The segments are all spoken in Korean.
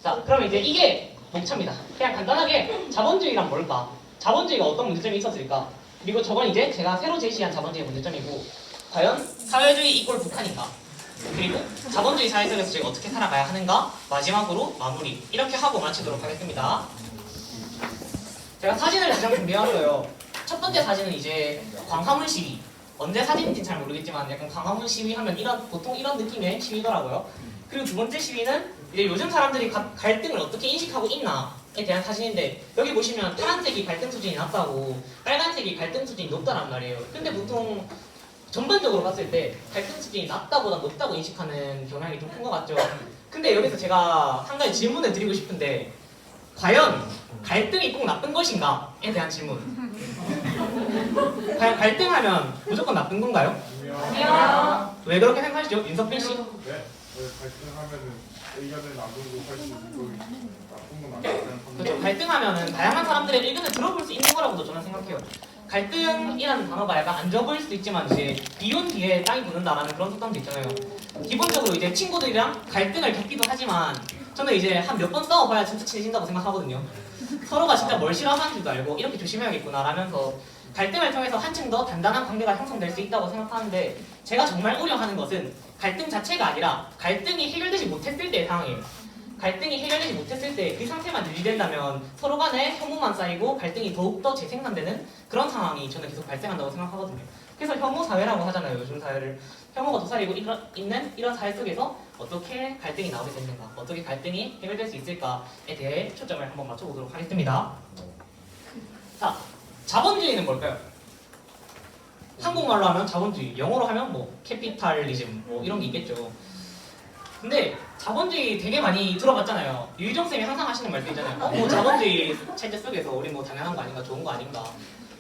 자, 그러면 이제 이게 목차입니다. 그냥 간단하게 자본주의란 뭘까? 자본주의가 어떤 문제점이 있었을까? 그리고 저건 이제 제가 새로 제시한 자본주의의 문제점이고, 과연 사회주의 이꼴 북한인가? 그리고 자본주의 사회 속에서 제가 어떻게 살아가야 하는가? 마지막으로 마무리. 이렇게 하고 마치도록 하겠습니다. 제가 사진을 2장 준비해왔어요. 첫 번째 사진은 이제 광화문 시위. 언제 사진인지는 잘 모르겠지만 약간 광화문 시위 하면 보통 이런 느낌의 시위더라고요. 그리고 두 번째 시위는 이제 요즘 사람들이 갈등을 어떻게 인식하고 있나에 대한 사진인데, 여기 보시면 파란색이 갈등 수준이 낮다고 빨간색이 갈등 수준이 높다란 말이에요. 근데 보통 전반적으로 봤을 때 갈등 수준이 낮다보다 높다고 인식하는 경향이 좀 큰 것 같죠. 근데 여기서 제가 한 가지 질문을 드리고 싶은데, 과연 갈등이 꼭 나쁜 것인가에 대한 질문. 과연 갈등하면 무조건 나쁜 건가요? 아니요. 왜 그렇게 생각하시죠? 윤석빈 씨? 네, 갈등하면은 의견을 나누고 할 수 있는 거 나쁜 건 아니라고 생각합니다. 그렇죠. 갈등하면은 다양한 사람들의 의견을 들어볼 수 있는 거라고도 저는 생각해요. 갈등이라는 단어가 약간 안 좋아 보일 수도 있지만 이제 비온 뒤에 땅이 굳는다라는 그런 속담도 있잖아요. 기본적으로 이제 친구들이랑 갈등을 겪기도 하지만 저는 이제 한 몇 번 싸워봐야 진짜 친해진다고 생각하거든요. 서로가 진짜 뭘 싫어하는지도 알고 이렇게 조심해야겠구나 라면서 갈등을 통해서 한층 더 단단한 관계가 형성될 수 있다고 생각하는데, 제가 정말 우려하는 것은 갈등 자체가 아니라 갈등이 해결되지 못했을 때의 상황이에요. 갈등이 해결되지 못했을 때 그 상태만 유지된다면 서로 간에 혐오만 쌓이고 갈등이 더욱더 재생산되는 그런 상황이 저는 계속 발생한다고 생각하거든요. 그래서 혐오 사회라고 하잖아요, 요즘 사회를. 혐오가 도사리고 있는 이런 사회 속에서 어떻게 갈등이 나오게 되는가, 어떻게 갈등이 해결될 수 있을까에 대해 초점을 한번 맞춰보도록 하겠습니다. 자, 자본주의는 뭘까요? 한국말로 하면 자본주의, 영어로 하면 뭐 캐피탈리즘 뭐 이런 게 있겠죠. 근데 자본주의 되게 많이 들어봤잖아요. 유희정쌤이 항상 하시는 말씀이잖아요. 뭐 자본주의 체제 속에서 우리 뭐 당연한 거 아닌가, 좋은 거 아닌가.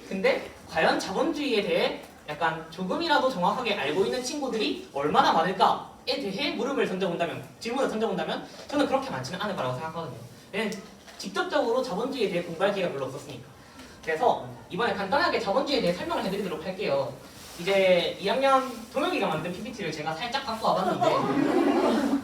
근데 과연 자본주의에 대해 약간 조금이라도 정확하게 알고 있는 친구들이 얼마나 많을까에 대해 질문을 던져본다면 저는 그렇게 많지는 않을 거라고 생각하거든요. 왜냐면 직접적으로 자본주의에 대해 공부할 기회가 별로 없었으니까. 그래서 이번에 간단하게 자본주의에 대해 설명을 해드리도록 할게요. 이제 2학년 동혁이가 만든 PPT를 제가 살짝 갖고 와봤는데,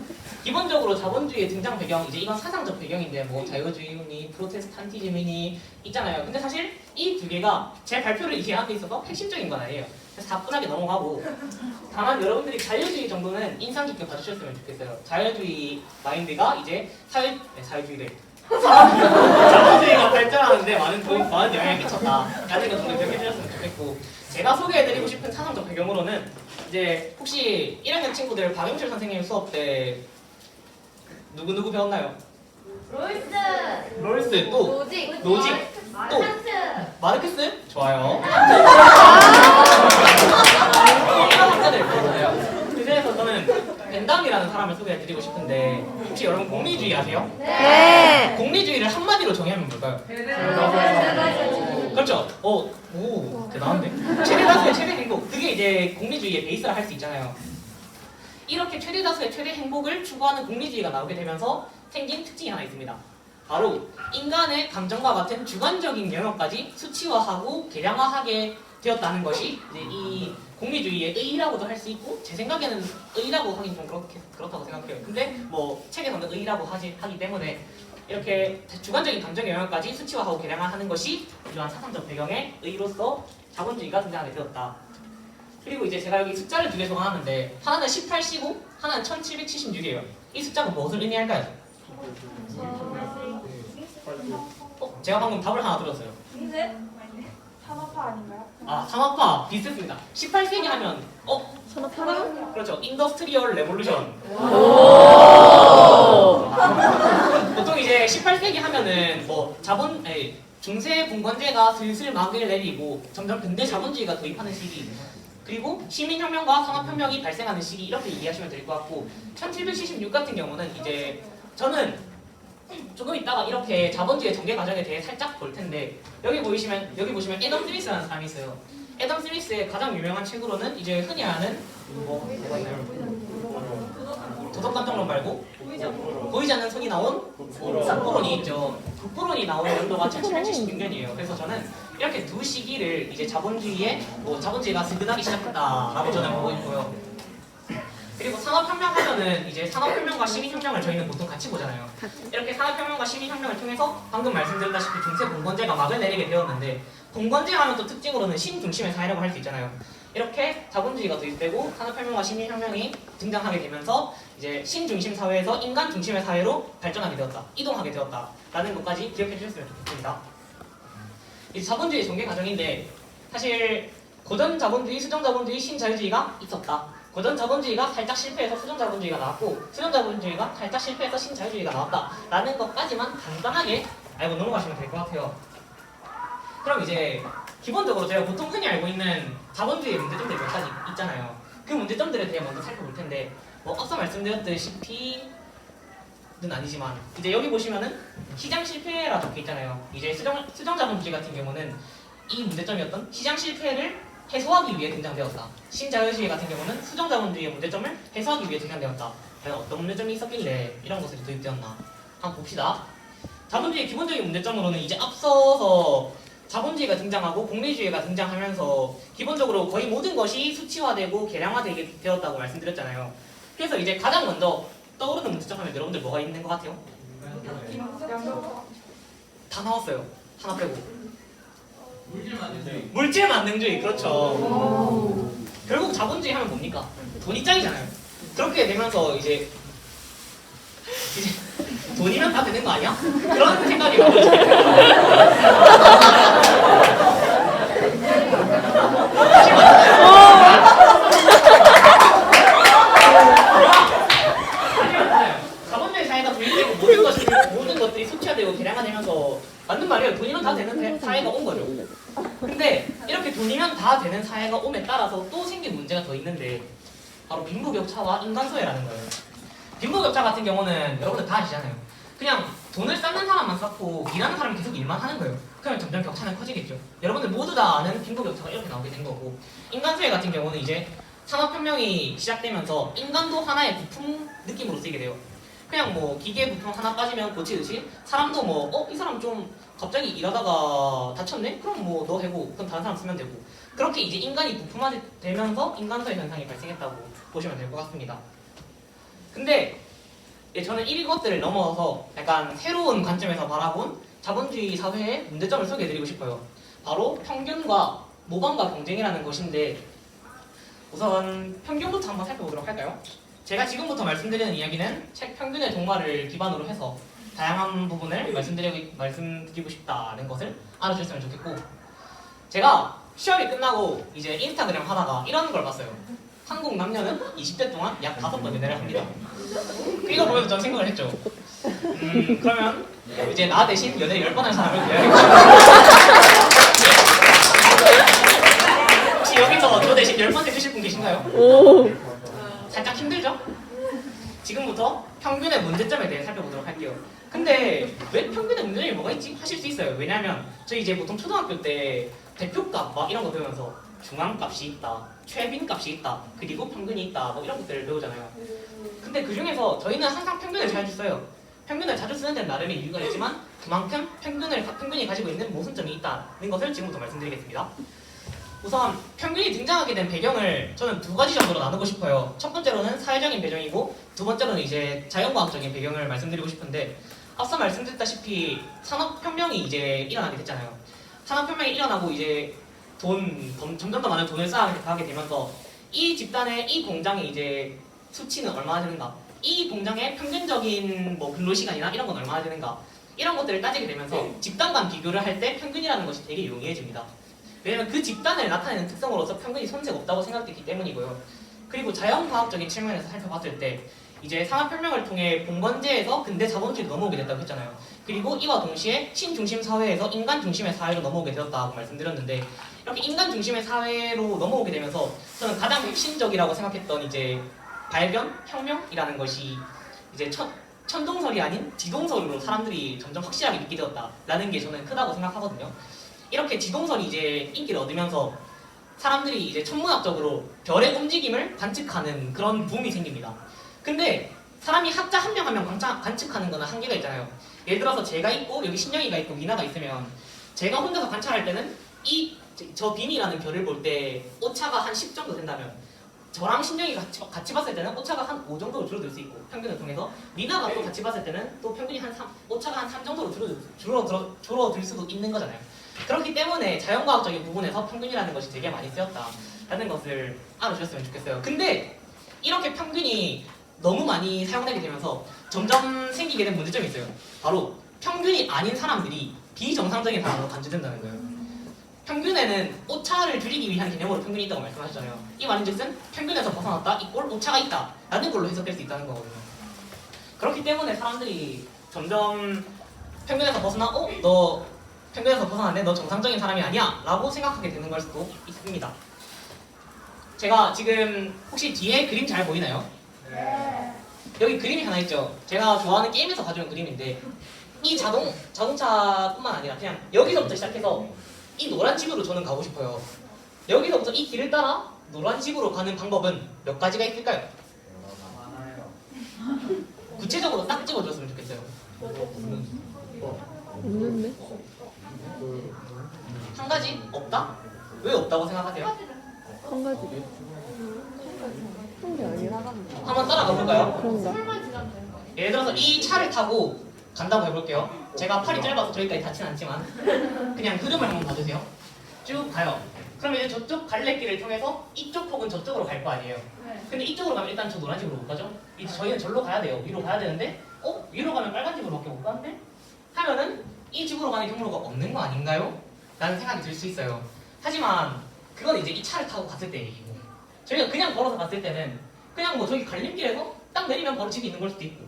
기본적으로 자본주의의 등장 배경, 이제 이건 사상적 배경인데 뭐 자유주의니 프로테스탄티즘이니 있잖아요. 근데 사실 이 두 개가 제 발표를 이해하는 데 있어서 핵심적인 건 아니에요. 그래서 가뿐하게 넘어가고, 다만 여러분들이 자유주의 정도는 인상 깊게 봐주셨으면 좋겠어요. 자유주의 마인드가 이제 자유주의래. 자본주의가 발전하는데 많은 영향을 끼쳤다. 라는 걸 좀 기억해 주셨으면 좋겠고, 제가 소개해드리고 싶은 사상적 배경으로는 이제 혹시 1학년 친구들 박영철 선생님 수업 때 누구 배웠나요? 롤스 또 노직 또 마르크스 좋아요. 이런 학자들 있거든요. 그래서 저는 벤담이라는 사람을 소개해드리고 싶은데, 혹시 여러분 공리주의 아세요? 네. 공리주의를 한마디로 정의하면 뭘까요? 그렇죠. 오, 대단한데? 최대 다수의 최대 행복. 그게 이제 공리주의의 베이스라 할 수 있잖아요. 이렇게 최대 다수의 최대 행복을 추구하는 공리주의가 나오게 되면서 생긴 특징이 하나 있습니다. 바로 인간의 감정과 같은 주관적인 영역까지 수치화하고 계량화하게 되었다는 것이 이제 이 공리주의의 의의라고도 할 수 있고, 제 생각에는 의의라고 하긴 좀 그렇다고 생각해요. 근데 뭐 책에서는 의의라고 하기 때문에 이렇게 주관적인 감정 영역까지 수치화하고 계량화하는 것이 이러한 사상적 배경의 의의로서 자본주의가 등장하게 되었다. 그리고 이제 제가 여기 숫자를 두 개 적어놨는데, 하나는 18시고 하나는 1776이에요. 이 숫자가 무엇을 의미할까요? 제가 방금 답을 하나 들었어요. 산업화 아닌가요? 아, 산업화 비슷했습니다. 18세기 하면 산업화라? 그렇죠. 인더스트리얼 레볼루션. 보통 이제 18세기 하면은 뭐 중세 분권제가 슬슬 막을 내리고 점점 근대 자본주의가 도입하는 시기, 그리고 시민혁명과 산업혁명이 발생하는 시기, 이렇게 이해하시면 될 것 같고, 1776 같은 경우는 이제 저는 조금 있다가 이렇게 자본주의 전개 과정에 대해 살짝 볼 텐데, 여기 보시면 애덤 스미스라는 사람이 있어요. 애덤 스미스의 가장 유명한 책으로는 이제 흔히 아는 뭐가 있나요? 도덕감정론 말고 보이지 않는 성이 나온 국부론이 있죠. 국부론이 나온 연도가 1776년이에요. 그래서 저는 이렇게 두 시기를 이제 자본주의가 스그나기 시작했다라고 저는 보고 있고요. 그리고 산업혁명 하면은 이제 산업혁명과 시민혁명을 저희는 보통 같이 보잖아요. 같이. 이렇게 산업혁명과 시민혁명을 통해서 방금 말씀드렸다시피 중세 봉건제가 막을 내리게 되었는데, 봉건제 하면 또 특징으로는 신중심의 사회라고 할 수 있잖아요. 이렇게 자본주의가 도입되고 산업혁명과 시민혁명이 등장하게 되면서 이제 신중심 사회에서 인간 중심의 사회로 발전하게 되었다, 이동하게 되었다라는 것까지 기억해 주셨으면 좋겠습니다. 이제 자본주의 전개 과정인데, 사실 고전 자본주의, 수정 자본주의, 신자유주의가 있었다. 고전 자본주의가 살짝 실패해서 수정 자본주의가 나왔고, 수정 자본주의가 살짝 실패해서 신자유주의가 나왔다라는 것까지만 간단하게 알고 넘어가시면 될 것 같아요. 그럼 이제 기본적으로 제가 보통 흔히 알고 있는 자본주의의 문제점들이 몇 가지 있잖아요. 그 문제점들에 대해 먼저 살펴볼 텐데, 뭐 앞서 말씀드렸듯이 는 아니지만 이제 여기 보시면은 시장 실패라 적혀 있잖아요. 이제 수정 자본주의 같은 경우는 이 문제점이었던 시장 실패를 해소하기 위해 등장되었다. 신자유주의 같은 경우는 수정 자본주의의 문제점을 해소하기 위해 등장되었다. 과연 어떤 문제점이 있었길래 이런 것들이 도입되었나 한번 봅시다. 자본주의의 기본적인 문제점으로는 이제 앞서서 자본주의가 등장하고 공리주의가 등장하면서 기본적으로 거의 모든 것이 수치화되고 계량화되게 되었다고 말씀드렸잖아요. 그래서 이제 가장 먼저 떠오르는 문제점 하면 여러분들 뭐가 있는 것 같아요? 다 나왔어요. 하나 빼고. 물질 만능주의. 그렇죠. 결국 자본주의 하면 뭡니까? 돈이 짱이잖아요. 그렇게 되면서 이제 돈이면 다 되는 거 아니야? 그런 생각이 자본주의 사회가 도입되고 모든 것들이 수치화되고 계량화되면서 맞는 말이에요. 돈이면 다 되는 사회가 온 거죠. 근데 이렇게 돈이면 다 되는 사회가 옴에 따라서 또 생긴 문제가 더 있는데, 바로 빈부격차와 인간소외라는 거예요. 빈부격차 같은 경우는 여러분들 다 아시잖아요. 그냥 돈을 쌓는 사람만 쌓고 일하는 사람이 계속 일만 하는 거예요. 그러면 점점 격차는 커지겠죠. 여러분들 모두 다 아는 빈부격차가 이렇게 나오게 된 거고, 인간소외 같은 경우는 이제 산업혁명이 시작되면서 인간도 하나의 부품 느낌으로 쓰이게 돼요. 그냥 뭐 기계 부품 하나 빠지면 고치듯이 사람도 뭐 이 사람 좀 갑자기 일하다가 다쳤네? 그럼 뭐 너 해고, 그럼 다른 사람 쓰면 되고, 그렇게 이제 인간이 부품화 되면서 인간소외 현상이 발생했다고 보시면 될 것 같습니다. 근데 저는 이것들을 넘어서 약간 새로운 관점에서 바라본 자본주의 사회의 문제점을 소개해드리고 싶어요. 바로 평균과 모방과 경쟁이라는 것인데, 우선 평균부터 한번 살펴보도록 할까요? 제가 지금부터 말씀드리는 이야기는 책 평균의 동화를 기반으로 해서 다양한 부분을 말씀드리고 싶다는 것을 알아주셨으면 좋겠고, 제가 시험이 끝나고 이제 인스타그램 하다가 이런 걸 봤어요. 한국 남녀는 20대 동안 약 5번 연애를 합니다. 이거 보면서 전 생각을 했죠. 그러면 이제 나 대신 연애를 10번 할 사람을 구해야겠다. 혹시 여기서 저 대신 10번 해주실 분 계신가요? 오. 살짝 힘들죠? 지금부터 평균의 문제점에 대해 살펴보도록 할게요. 근데 왜 평균의 문제점이 뭐가 있지? 하실 수 있어요. 왜냐하면 저희 이제 보통 초등학교 때 대표값 막 이런 거 배우면서 중앙값이 있다, 최빈값이 있다, 그리고 평균이 있다, 뭐 이런 것들을 배우잖아요. 근데 그 중에서 저희는 항상 평균을 자주 써요. 평균을 자주 쓰는 데는 나름의 이유가 있지만 그만큼 평균이 가지고 있는 모순점이 있다는 것을 지금부터 말씀드리겠습니다. 우선 평균이 등장하게 된 배경을 저는 두 가지 정도로 나누고 싶어요. 첫 번째로는 사회적인 배경이고, 두 번째로는 이제 자연과학적인 배경을 말씀드리고 싶은데, 앞서 말씀드렸다시피 산업혁명이 이제 일어나게 됐잖아요. 산업혁명이 일어나고 이제 점점 더 많은 돈을 쌓아가게 되면서 이 집단의 이 공장의 이제 수치는 얼마나 되는가, 이 공장의 평균적인 뭐 근로시간이나 이런 건 얼마나 되는가, 이런 것들을 따지게 되면서 집단 간 비교를 할 때 평균이라는 것이 되게 용이해집니다. 왜냐면 그 집단을 나타내는 특성으로서 평균이 손색 없다고 생각됐기 때문이고요. 그리고 자연과학적인 측면에서 살펴봤을 때 이제 산업혁명을 통해 봉건제에서 근대 자본주의로 넘어오게 됐다고 했잖아요. 그리고 이와 동시에 신중심 사회에서 인간 중심의 사회로 넘어오게 되었다고 말씀드렸는데, 이렇게 인간 중심의 사회로 넘어오게 되면서 저는 가장 핵심적이라고 생각했던 이제 발견, 혁명이라는 것이 이제 천동설이 아닌 지동설로 사람들이 점점 확실하게 믿게 되었다라는 게 저는 크다고 생각하거든요. 이렇게 지동설이 이제 인기를 얻으면서 사람들이 이제 천문학적으로 별의 움직임을 관측하는 그런 붐이 생깁니다. 근데 사람이 학자 한 명 한 명 관측하는 거는 한계가 있잖아요. 예를 들어서 제가 있고 여기 신영이가 있고 미나가 있으면 제가 혼자서 관찰할 때는 저 빈이라는 별을 볼 때 오차가 한 10 정도 된다면 저랑 신영이 같이 봤을 때는 오차가 한 5 정도로 줄어들 수 있고 평균을 통해서 미나가 또 같이 봤을 때는 또 평균이 한 3, 오차가 한 3 정도로 줄어들 수도 있는 거잖아요. 그렇기 때문에 자연과학적인 부분에서 평균이라는 것이 되게 많이 쓰였다라는 것을 알아주셨으면 좋겠어요. 근데 이렇게 평균이 너무 많이 사용되게 되면서 점점 생기게 된 문제점이 있어요. 바로 평균이 아닌 사람들이 비정상적인 사람으로 간주된다는 거예요. 평균에는 오차를 줄이기 위한 개념으로 평균이 있다고 말씀하셨잖아요. 이 말인즉슨 평균에서 벗어났다 이꼴 오차가 있다 라는 걸로 해석될 수 있다는 거거든요. 그렇기 때문에 사람들이 점점 평균에서 벗어나 너 평균에서 벗어났네 너 정상적인 사람이 아니야 라고 생각하게 되는 걸 수도 있습니다. 제가 지금 혹시 뒤에 그림 잘 보이나요? 네. 여기 그림이 하나 있죠. 제가 좋아하는 게임에서 가져온 그림인데 이 자동차뿐만 아니라 그냥 여기서부터 시작해서 이 노란 집으로 저는 가고 싶어요. 여기서부터 이 길을 따라 노란 집으로 가는 방법은 몇 가지가 있을까요? 많아요. 구체적으로 딱 찍어줬으면 좋겠어요. 없는데? 한 가지? 없다? 왜 없다고 생각하세요? 한 가지. 한 게 아니야. 한번 따라가 볼까요? 그런가? 예를 들어서 이 차를 타고 간다고 해볼게요. 제가 팔이 짧아서 저기까지 닿진 않지만 그냥 흐름을 한번 봐주세요. 쭉 가요. 그럼 이제 저쪽 갈래길을 통해서 이쪽 혹은 저쪽으로 갈 거 아니에요. 근데 이쪽으로 가면 일단 저 노란 집으로 못 가죠? 이제 저희는 절로 가야 돼요. 위로 가야 되는데 위로 가면 빨간 집으로밖에 못 가는데? 하면은 이 집으로 가는 경로가 없는 거 아닌가요? 라는 생각이 들 수 있어요. 하지만 그건 이제 이 차를 타고 갔을 때 얘기고 저희가 그냥 걸어서 갔을 때는 그냥 뭐 저기 갈림길에서 딱 내리면 바로 집이 있는 걸 수도 있고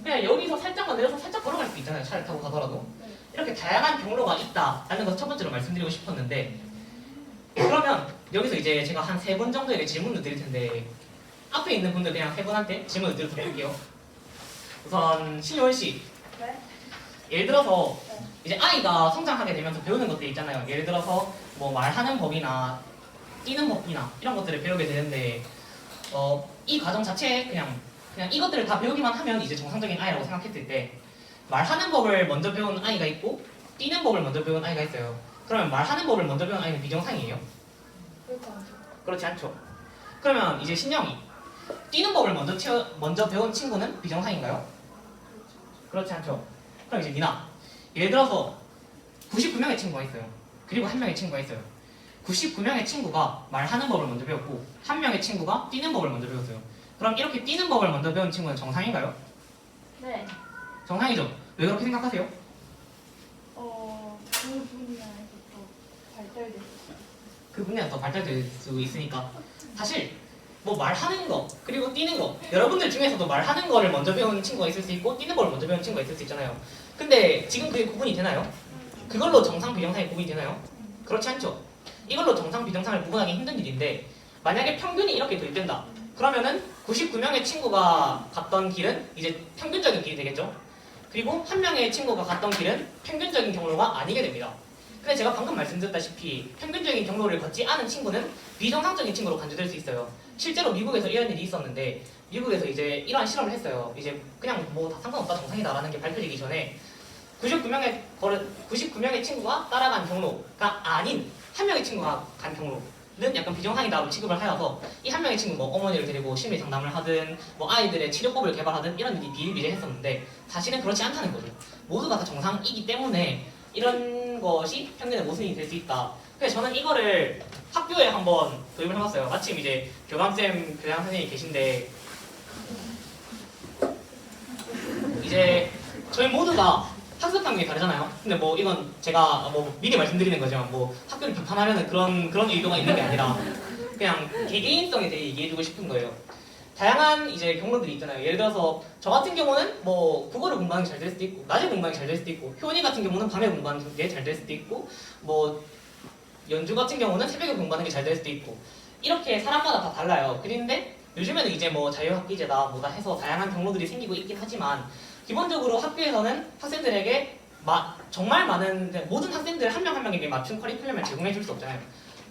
그냥 여기서 살짝만 내려서 살짝 걸어갈 수도 있잖아요. 차를 타고 가더라도 이렇게 다양한 경로가 있다라는 것을 첫 번째로 말씀드리고 싶었는데 그러면 여기서 이제 제가 한 3분 정도의 질문을 드릴 텐데 앞에 있는 분들 그냥 3분한테 질문을 드려서 볼게요. 우선 신효원 씨 네. 예를 들어서 이제 아이가 성장하게 되면서 배우는 것들이 있잖아요. 예를 들어서 뭐 말하는 법이나 뛰는 법이나 이런 것들을 배우게 되는데 이 과정 자체에 그냥 이것들을 다 배우기만 하면 이제 정상적인 아이라고 생각했을 때 말하는 법을 먼저 배운 아이가 있고 뛰는 법을 먼저 배운 아이가 있어요. 그러면 말하는 법을 먼저 배운 아이는 비정상이에요? 그렇지 않죠. 그러면 이제 신영이 뛰는 법을 먼저 배운 친구는 비정상인가요? 그렇지 않죠. 그럼 이제 미나 예를 들어서 99명의 친구가 있어요. 그리고 1명의 친구가 있어요. 99명의 친구가 말하는 법을 먼저 배웠고 1명의 친구가 뛰는 법을 먼저 배웠어요. 그럼 이렇게 뛰는 법을 먼저 배운 친구는 정상인가요? 네. 정상이죠. 왜 그렇게 생각하세요? 그 분야에서 더 발달됐어요. 그 분야에서 더 발달될 수 있으니까 사실 뭐 말하는 거 그리고 뛰는 거 여러분들 중에서도 말하는 거를 먼저 배운 친구가 있을 수 있고 뛰는 걸 먼저 배운 친구가 있을 수 있잖아요. 근데 지금 그게 구분이 되나요? 그걸로 정상 비정상이 구분이 되나요? 그렇지 않죠. 이걸로 정상 비정상을 구분하기 힘든 일인데 만약에 평균이 이렇게 도입된다 그러면은 99명의 친구가 갔던 길은 이제 평균적인 길이 되겠죠. 그리고 1명의 친구가 갔던 길은 평균적인 경로가 아니게 됩니다. 근데 제가 방금 말씀드렸다시피 평균적인 경로를 걷지 않은 친구는 비정상적인 친구로 간주될 수 있어요. 실제로 미국에서 이런 일이 있었는데 미국에서 이제 이러한 실험을 했어요. 이제 그냥 뭐 다 상관없다 정상이다라는 게 밝혀지기 전에 99명의 친구가 따라간 경로가 아닌 1명의 친구가 간 경로는 약간 비정상이다로 취급을 하여서 이 1명의 친구 뭐 어머니를 데리고 심리 상담을 하든 뭐 아이들의 치료법을 개발하든 이런 일이 비일비재했었는데 사실은 그렇지 않다는 거죠. 모두가 다 정상이기 때문에 이런 것이 평균의 모순이 될 수 있다. 그래서 저는 이거를 학교에 한번 도입을 해봤어요. 마침 이제 교감쌤 교장 선생님이 계신데 이제 저희 모두가 학습 환경이 다르잖아요. 근데 뭐 이건 제가 뭐 미리 말씀드리는 거지만 뭐 학교를 비판하려는 그런 의도가 있는 게 아니라 그냥 개개인성에 대해 얘기해주고 싶은 거예요. 다양한 이제 경로들이 있잖아요. 예를 들어서 저 같은 경우는 뭐 국어를 공부하는 게 잘 될 수도 있고 낮에 공부하는 게 잘 될 수도 있고 효은이 같은 경우는 밤에 공부하는 게 잘 될 수도 있고 뭐 연주 같은 경우는 새벽에 공부하는 게 잘 될 수도 있고 이렇게 사람마다 다 달라요. 그런데 요즘에는 이제 뭐 자유학기제다 뭐다 해서 다양한 경로들이 생기고 있긴 하지만 기본적으로 학교에서는 학생들에게 정말 많은 모든 학생들 한 명 한 명에게 맞춘 커리큘럼을 제공해 줄 수 없잖아요.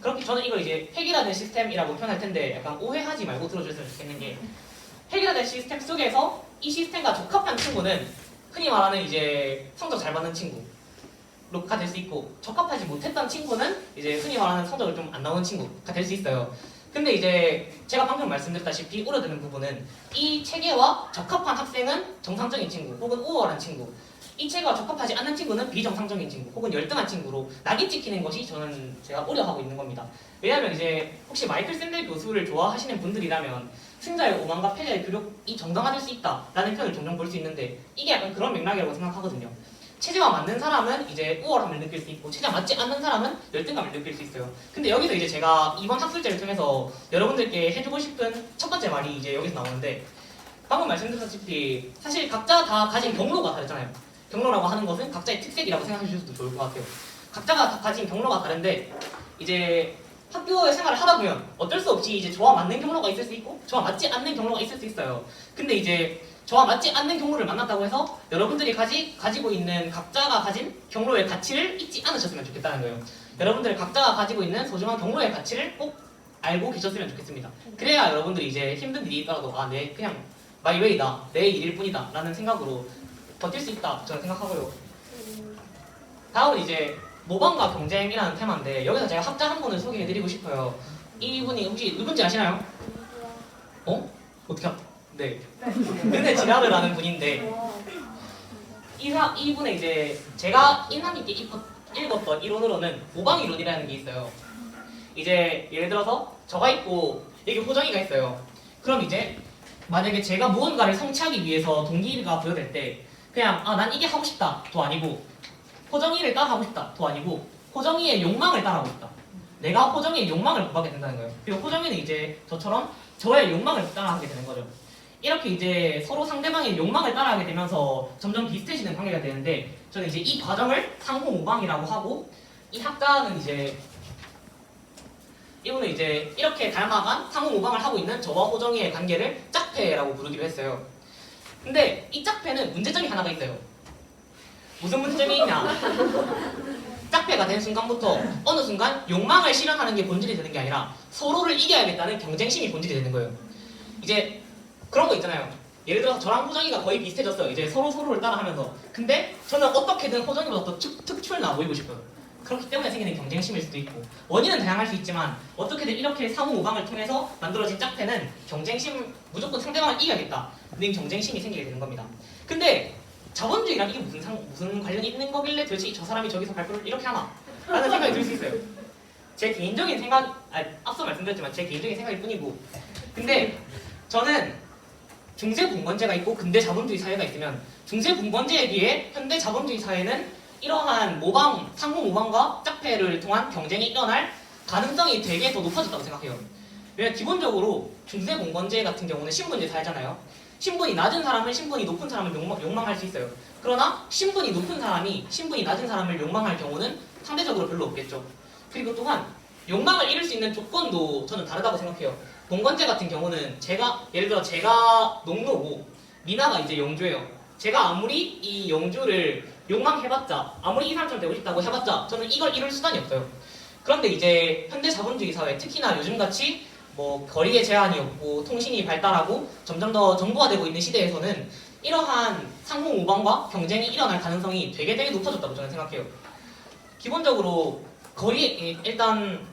그렇게 저는 이걸 이제 획일화된 시스템이라고 표현할 텐데 약간 오해하지 말고 들어주셨으면 좋겠는 게 획일화된 시스템 속에서 이 시스템과 적합한 친구는 흔히 말하는 이제 성적 잘 받는 친구가 될 수 있고 적합하지 못했던 친구는 이제 흔히 말하는 성적을 좀 안 나오는 친구가 될 수 있어요. 근데 이제 제가 방금 말씀드렸다시피 우려되는 부분은 이 체계와 적합한 학생은 정상적인 친구 혹은 우월한 친구, 이 체계와 적합하지 않는 친구는 비정상적인 친구 혹은 열등한 친구로 낙인 찍히는 것이 제가 우려하고 있는 겁니다. 왜냐하면 이제 혹시 마이클 샌델 교수를 좋아하시는 분들이라면 승자의 오만과 패자의 교력이 정당화될 수 있다라는 표현을 종종 볼 수 있는데 이게 약간 그런 맥락이라고 생각하거든요. 체제와 맞는 사람은 이제 우월함을 느낄 수 있고 체제와 맞지 않는 사람은 열등감을 느낄 수 있어요. 근데 여기서 이제 제가 이번 학술제를 통해서 여러분들께 해주고 싶은 첫 번째 말이 이제 여기서 나오는데, 방금 말씀드렸다시피 사실 각자 다 가진 경로가 다르잖아요. 경로라고 하는 것은 각자의 특색이라고 생각해 주셔도 좋을 것 같아요. 각자가 다 가진 경로가 다른데 이제 학교 생활을 하다 보면 어쩔 수 없이 이제 저와 맞는 경로가 있을 수 있고 저와 맞지 않는 경로가 있을 수 있어요. 근데 이제 저와 맞지 않는 경로를 만났다고 해서 여러분들이 가지고 있는 각자가 가진 경로의 가치를 잊지 않으셨으면 좋겠다는 거예요. 여러분들 각자가 가지고 있는 소중한 경로의 가치를 꼭 알고 계셨으면 좋겠습니다. 그래야 여러분들이 이제 힘든 일이 있더라도 내 그냥 마이 웨이다, 내 일일 뿐이다 라는 생각으로 버틸 수 있다 저는 생각하고요. 다음은 이제 모방과 경쟁이라는 테마인데 여기서 제가 학자 한 분을 소개해드리고 싶어요. 이분이 혹시 누군지 아시나요? 어떻게 네. 근데 진학을 하는 분인데 이분의 이제 제가 인상 깊게 읽었던 이론으로는 모방 이론이라는 게 있어요. 이제 예를 들어서 저가 있고 여기 호정이가 있어요. 그럼 이제 만약에 제가 무언가를 성취하기 위해서 동기가 부여될 때 그냥 난 이게 하고 싶다도 아니고 호정이를 따라하고 싶다도 아니고 호정이의 욕망을 따라하고 싶다. 내가 호정이의 욕망을 구하게 된다는 거예요. 그리고 호정이는 이제 저처럼 저의 욕망을 따라하게 되는 거죠. 이렇게 이제 서로 상대방의 욕망을 따라하게 되면서 점점 비슷해지는 관계가 되는데 저는 이제 이 과정을 상호모방이라고 하고 이 학자는 이분은 이제 이렇게 닮아간 상호모방을 하고 있는 저와 호정이의 관계를 짝패라고 부르기로 했어요. 근데 이 짝패는 문제점이 하나가 있어요. 무슨 문제점이 있냐? 짝패가 된 순간부터 어느 순간 욕망을 실현하는 게 본질이 되는 게 아니라 서로를 이겨야겠다는 경쟁심이 본질이 되는 거예요. 이제 그런 거 있잖아요. 예를 들어서 저랑 호정이가 거의 비슷해졌어요. 이제 서로를 따라하면서. 근데 저는 어떻게든 호정이보다 더 특출나 보이고 싶어요. 그렇기 때문에 생기는 경쟁심일 수도 있고 원인은 다양할 수 있지만 어떻게든 이렇게 상호모방을 통해서 만들어진 짝패는 경쟁심, 무조건 상대방을 이겨야겠다 는 경쟁심이 생기게 되는 겁니다. 근데 자본주의랑 이게 무슨 관련이 있는 거길래 도대체 저 사람이 저기서 발표를 이렇게 하나? 라는 생각이 들 수 있어요. 제 개인적인 생각, 앞서 말씀드렸지만 제 개인적인 생각일 뿐이고, 근데 저는 중세분권제가 있고 근대 자본주의 사회가 있으면 중세분권제에 비해 현대 자본주의 사회는 이러한 상호 모방과 짝패를 통한 경쟁이 일어날 가능성이 되게 더 높아졌다고 생각해요. 왜냐면 기본적으로 중세분권제 같은 경우는 신분제 사회잖아요. 신분이 낮은 사람은 신분이 높은 사람을 욕망할 수 있어요. 그러나 신분이 높은 사람이 신분이 낮은 사람을 욕망할 경우는 상대적으로 별로 없겠죠. 그리고 또한 욕망을 이룰 수 있는 조건도 저는 다르다고 생각해요. 봉건제 같은 경우는 예를 들어 제가 농노고 미나가 이제 영주예요. 제가 아무리 이 영주를 욕망해봤자, 아무리 이 사람처럼 되고 싶다고 해봤자 저는 이걸 이룰 수단이 없어요. 그런데 이제 현대 자본주의 사회, 특히나 요즘같이 거리의 제한이 없고 통신이 발달하고 점점 더 정보화되고 있는 시대에서는 이러한 상호모방과 경쟁이 일어날 가능성이 되게 높아졌다고 저는 생각해요. 기본적으로 일단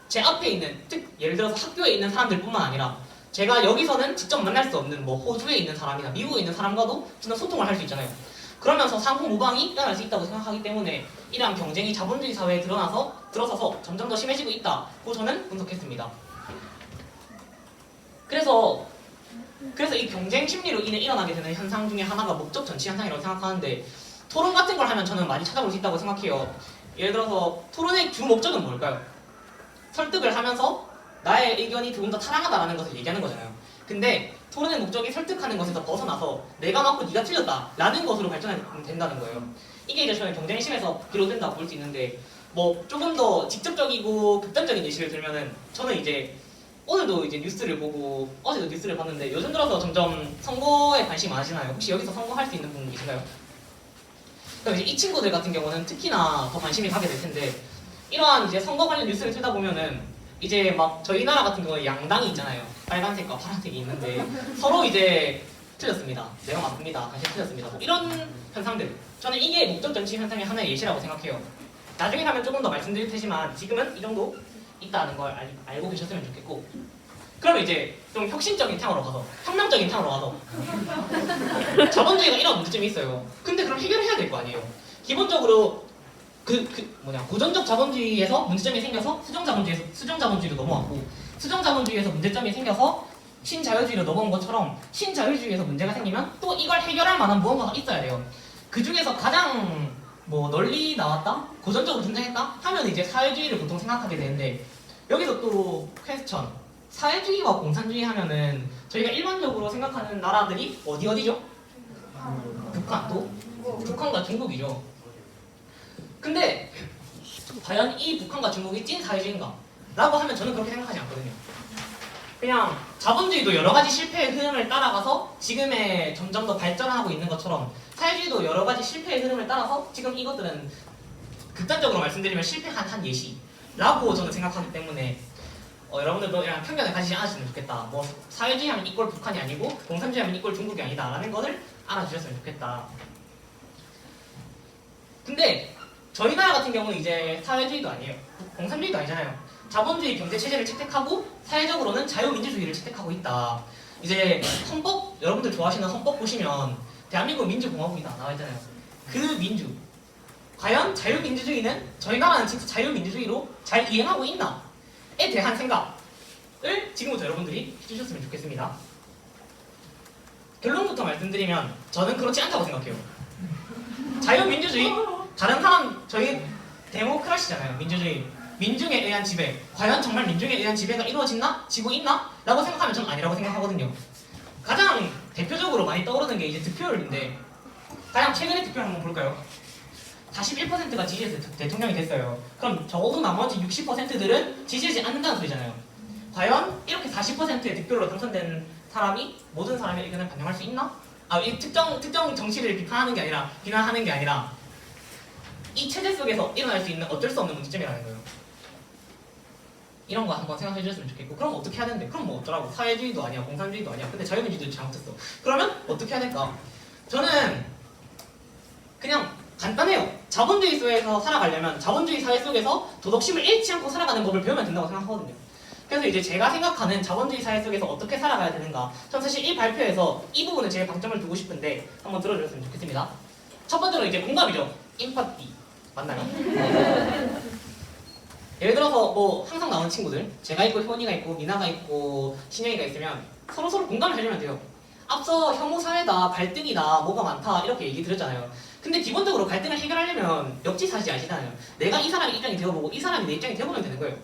제 앞에 있는, 예를 들어서 학교에 있는 사람들뿐만 아니라 제가 여기서는 직접 만날 수 없는 호주에 있는 사람이나 미국에 있는 사람과도 저는 소통을 할 수 있잖아요. 그러면서 상호 모방이 일어날 수 있다고 생각하기 때문에 이러한 경쟁이 자본주의 사회에 들어서서 점점 더 심해지고 있다고 저는 분석했습니다. 그래서 이 경쟁 심리로 인해 일어나게 되는 현상 중에 하나가 목적 전치 현상이라고 생각하는데 토론 같은 걸 하면 저는 많이 찾아볼 수 있다고 생각해요. 예를 들어서 토론의 주 목적은 뭘까요? 설득을 하면서 나의 의견이 조금 더 타당하다라는 것을 얘기하는 거잖아요. 근데 토론의 목적이 설득하는 것에서 벗어나서 내가 맞고 네가 틀렸다라는 것으로 발전하면 된다는 거예요. 이게 이제 저는 경쟁심에서 비롯된다고 볼 수 있는데 조금 더 직접적이고 극단적인 예시를 들면은 저는 이제 오늘도 이제 뉴스를 보고 어제도 뉴스를 봤는데 요즘 들어서 점점 선거에 관심이 많으시나요? 혹시 여기서 선거할 수 있는 분 계신가요? 그럼 이제 이 친구들 같은 경우는 특히나 더 관심이 가게 될 텐데 이러한 이제 선거 관련 뉴스를 틀다 보면은 이제 저희 나라 같은 경우는 양당이 있잖아요. 빨간색과 파란색이 있는데 서로 이제 틀렸습니다. 내가 맞습니다. 당신 틀렸습니다. 이런 현상들. 저는 이게 목적 전치 현상의 하나의 예시라고 생각해요. 나중에 가면 조금 더 말씀드릴 테지만 지금은 이 정도 있다는 걸 알고 계셨으면 좋겠고, 그러면 이제 좀 혁신적인 탕으로 가서, 혁명적인 탕으로 가서 자본주의가 이런 문제점이 있어요. 근데 그럼 해결해야 될 거 아니에요. 기본적으로 고전적 자본주의에서 문제점이 생겨서 수정자본주의로 넘어왔고, 수정자본주의에서 문제점이 생겨서 신자유주의로 넘어온 것처럼 신자유주의에서 문제가 생기면 또 이걸 해결할 만한 무언가가 있어야 돼요. 그 중에서 가장 널리 나왔다? 고전적으로 등장했다? 하면 이제 사회주의를 보통 생각하게 되는데, 여기서 또 퀘스천. 사회주의와 공산주의 하면은 저희가 일반적으로 생각하는 나라들이 어디죠? 북한, 또 북한과 중국이죠. 근데 과연 이 북한과 중국이 찐 사회주의인가? 라고 하면 저는 그렇게 생각하지 않거든요. 그냥 자본주의도 여러 가지 실패의 흐름을 따라가서 지금의 점점 더 발전하고 있는 것처럼 사회주의도 여러 가지 실패의 흐름을 따라서 지금 이것들은 극단적으로 말씀드리면 실패한 한 예시라고 저는 생각하기 때문에 여러분들도 이런 편견을 가지지 않으시면 좋겠다. 사회주의 하면 이꼴 북한이 아니고 공산주의 하면 이꼴 중국이 아니다 라는 것을 알아주셨으면 좋겠다. 근데 저희 나라 같은 경우는 이제 사회주의도 아니에요. 공산주의도 아니잖아요. 자본주의 경제체제를 채택하고 사회적으로는 자유민주주의를 채택하고 있다. 이제 헌법, 여러분들 좋아하시는 헌법 보시면 대한민국 민주공화국이다 나와있잖아요. 그 민주, 과연 자유민주주의는 저희 나라는 진짜 자유민주주의로 잘 이행하고 있나? 에 대한 생각을 지금부터 여러분들이 해주셨으면 좋겠습니다. 결론부터 말씀드리면 저는 그렇지 않다고 생각해요. 자유민주주의, 다른 사람, 저희 데모크라시잖아요. 민중에 의한 지배, 과연 정말 민중에 의한 지배가 이루어지고 있나? 라고 생각하면 저는 아니라고 생각하거든요. 가장 대표적으로 많이 떠오르는 게 이제 득표율인데, 가장 최근의 득표를 한번 볼까요? 41%가 지지해서 대통령이 됐어요. 그럼 적어도 나머지 60%들은 지지하지 않는다는 소리잖아요. 과연 이렇게 40%의 득표로 당선된 사람이 모든 사람의 의견을 반영할 수 있나? 이 특정 정치를 비판하는 게 아니라 이 체제 속에서 일어날 수 있는 어쩔 수 없는 문제점이라는 거예요. 이런 거 한번 생각해 주셨으면 좋겠고, 그럼 어떻게 해야 되는데? 그럼 어쩌라고? 사회주의도 아니야, 공산주의도 아니야. 근데 자유민주주의도 잘못했어. 그러면 어떻게 해야 될까? 저는 그냥 간단해요. 자본주의 속에서 살아가려면 자본주의 사회 속에서 도덕심을 잃지 않고 살아가는 법을 배우면 된다고 생각하거든요. 그래서 이제 제가 생각하는 자본주의 사회 속에서 어떻게 살아가야 되는가, 전 사실 이 발표에서 이 부분에 제일 방점을 두고 싶은데 한번 들어주셨으면 좋겠습니다. 첫 번째로 이제 공감이죠. 임파티 맞나요? 예를 들어서 항상 나오는 친구들, 제가 있고 효원이가 있고 미나가 있고 신영이가 있으면 서로 공감을 해주면 돼요. 앞서 혐오 사회다, 갈등이다, 뭐가 많다 이렇게 얘기 드렸잖아요. 근데 기본적으로 갈등을 해결하려면 역지사지 아시잖아요. 내가 이 사람의 입장이 되어보고 이 사람이 내 입장이 되어보면 되는 거예요.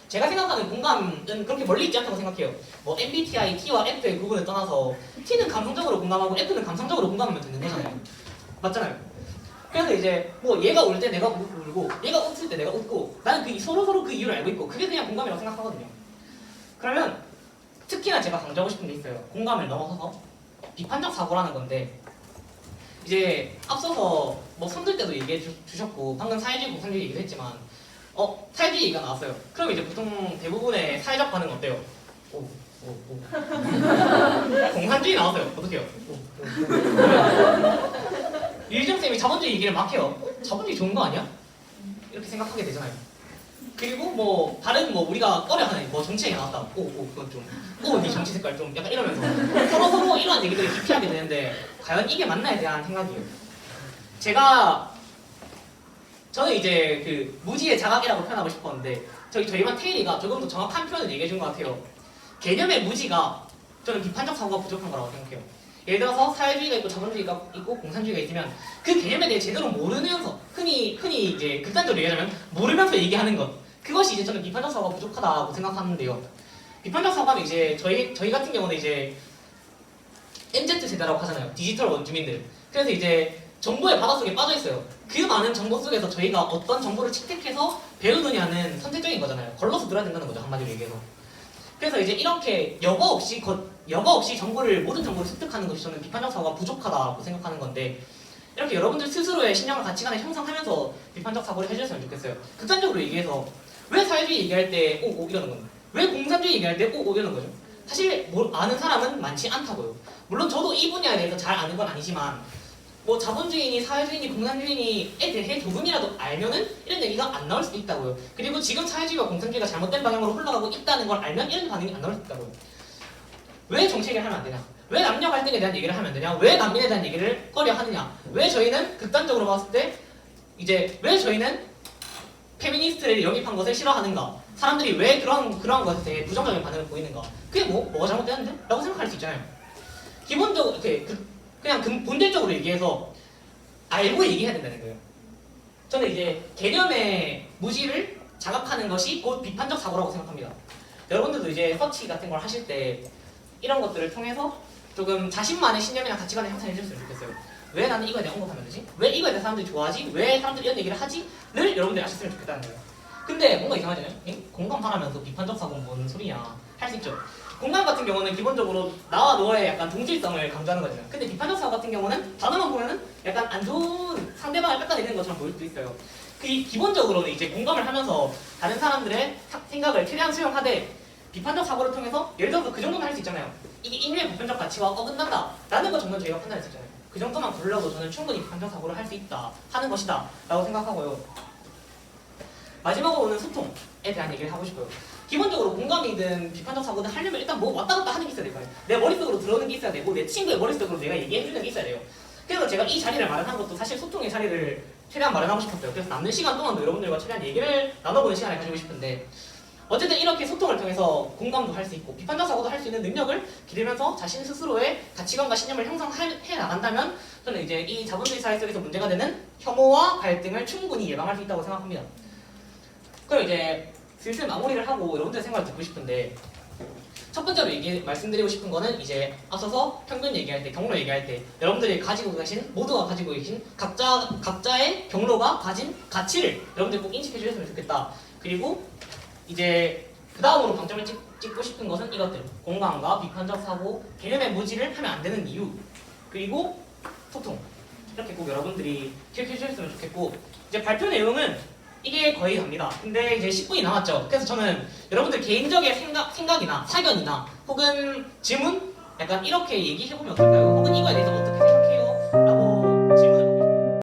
제가 생각하는 공감은 그렇게 멀리 있지 않다고 생각해요. MBTI, T와 F의 구분을 떠나서 T는 감성적으로 공감하고 F는 감성적으로 공감하면 되는 거잖아요. 맞잖아요. 그래서 이제 얘가 울 때 내가 울고 얘가 웃을 때 내가 웃고 나는 서로 그 이유를 알고 있고 그게 그냥 공감이라고 생각하거든요. 그러면 특히나 제가 강조하고 싶은 게 있어요. 공감을 넘어서서 비판적 사고라는 건데, 이제 앞서서 손들 때도 얘기해 주셨고 방금 사회주의 공산주의 얘기도 했지만 사회주의 얘기가 나왔어요. 그럼 이제 보통 대부분의 사회적 반응 어때요? 오. 공산주의 나왔어요. 어떡해요? 유희정쌤이 자본주의 얘기를 막 해요. 자본주의 좋은 거 아니야? 이렇게 생각하게 되잖아요. 그리고 다른 우리가 꺼려하는 정치 얘기 나왔다. 그건 좀 네 정치 색깔 좀 약간 이러면서 서로 이러한 얘기들을 기피하게 되는데 과연 이게 맞나에 대한 생각이에요. 저는 이제 무지의 자각이라고 표현하고 싶었는데 저희만 테일이가 조금 더 정확한 표현을 얘기해 준 것 같아요. 개념의 무지가 저는 비판적 사고가 부족한 거라고 생각해요. 예를 들어서 사회주의가 있고 자본주의가 있고 공산주의가 있으면 그 개념에 대해 제대로 모르면서 흔히 이제 극단적으로 얘기하자면 모르면서 얘기하는 것, 그것이 이제 저는 비판적 사고가 부족하다고 생각하는데요. 비판적 사고는 이제 저희 같은 경우는 이제 MZ 세대라고 하잖아요. 디지털 원주민들. 그래서 이제 정보의 바닷속에 빠져 있어요. 그 많은 정보 속에서 저희가 어떤 정보를 채택해서 배우느냐는 선택적인 거잖아요. 걸러서 들어야 된다는 거죠, 한마디로 얘기해서. 그래서 이제 이렇게 여과 없이 모든 정보를 습득하는 것이 저는 비판적 사고가 부족하다고 생각하는 건데, 이렇게 여러분들 스스로의 신념과 가치관을 형성하면서 비판적 사고를 해주셨으면 좋겠어요. 극단적으로 얘기해서 왜 사회주의 얘기할 때 이러는 건데, 왜 공산주의 얘기할 때 이러는 거죠. 사실 아는 사람은 많지 않다고요. 물론 저도 이 분야에 대해서 잘 아는 건 아니지만 뭐 자본주의니 사회주의니 공산주의니에 대해 조금이라도 알면은 이런 얘기가 안 나올 수도 있다고요. 그리고 지금 사회주의와 공산주의가 잘못된 방향으로 흘러가고 있다는 걸 알면 이런 반응이 안 나올 수 있다고요. 왜 정치 얘기를 하면 안 되냐? 왜 남녀 갈등에 대한 얘기를 하면 안 되냐? 왜 난민에 대한 얘기를 꺼려 하느냐? 왜 저희는 극단적으로 봤을 때 이제 왜 저희는 페미니스트를 영입한 것을 싫어하는가? 사람들이 왜 그런 것에 대해 부정적인 반응을 보이는가? 그게 뭐가 잘못되는데? 라고 생각할 수 있잖아요. 기본적으로 이렇게 그냥 본질적으로 얘기해서 알고 얘기해야 된다는 거예요. 저는 이제 개념의 무지를 자각하는 것이 곧 비판적 사고라고 생각합니다. 여러분들도 이제 서치 같은 걸 하실 때 이런 것들을 통해서 조금 자신만의 신념이나 가치관을 형성해 주셨으면 좋겠어요. 왜 나는 이거에 대해 언급하면 되지? 왜 이거에 대해 사람들이 좋아하지? 왜 사람들이 이런 얘기를 하지? 를 여러분들이 아셨으면 좋겠다는 거예요. 근데 뭔가 이상하잖아요? 공감하라면서 비판적 사고는 뭔 소리야? 할 수 있죠. 공감 같은 경우는 기본적으로 나와 너의 약간 동질성을 강조하는 거잖아요. 근데 비판적 사고 같은 경우는 단어만 보면은 약간 안 좋은 상대방을 깎아내리는 것처럼 보일 수도 있어요. 기본적으로는 이제 공감을 하면서 다른 사람들의 생각을 최대한 수용하되 비판적 사고를 통해서 예를 들어서 그 정도는 할 수 있잖아요. 이게 인류의 보편적 가치와 어긋난다 라는 것 정도는 저희가 판단할 수 있잖아요. 그 정도만 골라도 저는 충분히 비판적 사고를 할 수 있다 하는 것이다 라고 생각하고요. 마지막으로는 소통에 대한 얘기를 하고 싶어요. 기본적으로 공감이든 비판적 사고든 하려면 일단 뭐 왔다 갔다 하는 게 있어야 될 거예요. 내 머릿속으로 들어오는 게 있어야 되고 내 친구의 머릿속으로 내가 얘기해주는 게 있어야 돼요. 그래서 제가 이 자리를 마련한 것도 사실 소통의 자리를 최대한 마련하고 싶었어요. 그래서 남는 시간 동안도 여러분들과 최대한 얘기를 나눠보는 시간을 가지고 싶은데 어쨌든 이렇게 소통을 통해서 공감도 할 수 있고 비판적 사고도 할 수 있는 능력을 기르면서 자신 스스로의 가치관과 신념을 형성해 나간다면 저는 이제 이 자본주의 사회 속에서 문제가 되는 혐오와 갈등을 충분히 예방할 수 있다고 생각합니다. 그럼 이제 슬슬 마무리를 하고 여러분들의 생각을 듣고 싶은데 첫 번째로 말씀드리고 싶은 거는 이제 앞서서 평균 얘기할 때, 경로 얘기할 때 여러분들이 가지고 계신 모두가 가지고 계신 각자의 경로가 가진 가치를 여러분들이 꼭 인식해 주셨으면 좋겠다. 그리고 이제 그 다음으로 방점을 찍고 싶은 것은 이것들 공감과 비판적 사고, 개념의 무지를 하면 안 되는 이유, 그리고 소통 이렇게 꼭 여러분들이 기억해 주셨으면 좋겠고 이제 발표 내용은 이게 거의 답니다. 근데 이제 10분이 남았죠. 그래서 저는 여러분들 개인적인 생각이나 사견이나 혹은 질문 약간 이렇게 얘기해보면 어떨까요? 혹은 이거에 대해서